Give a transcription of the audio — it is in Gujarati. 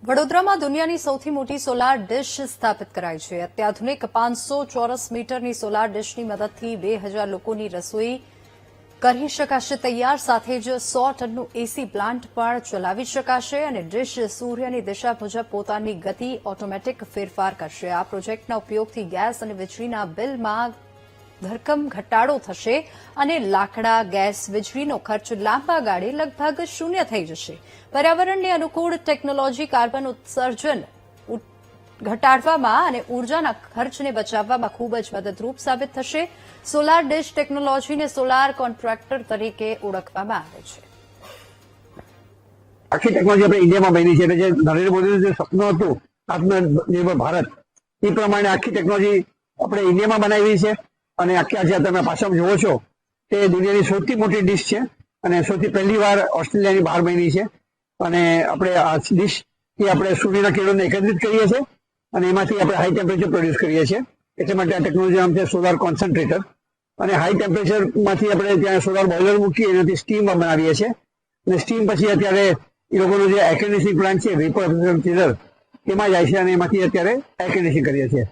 વડોદરામાં દુનિયાની સૌથી મોટી સોલાર ડિશ સ્થાપિત કરાઈ છે. અત્યાધુનિક 500 ચોરસ મીટરની સોલાર ડિશની મદદથી 2000 લોકોની રસોઈ કરી શકાશે તૈયાર. સાથે જ 100 ટનનું એસી પ્લાન્ટ પણ ચલાવી શકાશે અને ડિશ સૂર્યની દિશા મુજબ પોતાની ગતિ ઓટોમેટિક ફેરફાર કરશે. આ પ્રોજેક્ટના ઉપયોગથી ગેસ અને વીજળીના બિલમાં ધરખમ ઘટાડો થશે અને લાકડા, ગેસ, વીજળીનો ખર્ચ લાંબા ગાળે લગભગ શૂન્ય થઈ જશે. પર્યાવરણને અનુકૂળ ટેકનોલોજી કાર્બન ઉત્સર્જન ઘટાડવામાં અને ઉર્જાના ખર્ચને બચાવવામાં ખૂબ જ મદદરૂપ સાબિત થશે. સોલાર ડિશ ટેકનોલોજીને સોલાર કોન્ટ્રાક્ટર તરીકે ઓળખવામાં આવે છે. આખી ટેકનોલોજી આપણે ઇન્ડિયામાં બની છે. જે નરેન્દ્ર મોદીનું જે સપનું હતું આત્મનિર્ભર ભારત, એ પ્રમાણે આખી ટેકનોલોજી આપણે ઇન્ડિયામાં બનાવી છે. અને આખી જે તમે પાછળ જુઓ છો તે દુનિયાની સૌથી મોટી ડીશ છે અને સૌથી પહેલી વાર ઓસ્ટ્રેલિયાની બહાર બની છે. અને આપણે આ ડીશ થી આપણે સૂર્યના કિરણોને એકત્રિત કરીએ છીએ અને એમાંથી આપણે હાઈ ટેમ્પરેચર પ્રોડ્યુસ કરીએ છીએ. એટલા માટે આ ટેકનોલોજી નામ છે સોલાર કોન્સન્ટ્રેટર. અને હાઈ ટેમ્પરેચરમાંથી આપણે ત્યાં સોલાર બોઇલર મૂકી એનાથી સ્ટીમ બનાવીએ છીએ. અને સ્ટીમ પછી અત્યારે એ લોકોનો જે એર કન્ડિશનિંગ પ્લાન્ટ છે, વેપર ચિલર, એમાં જાય છે અને એમાંથી અત્યારે એર કન્ડિશનિંગ કરીએ છીએ.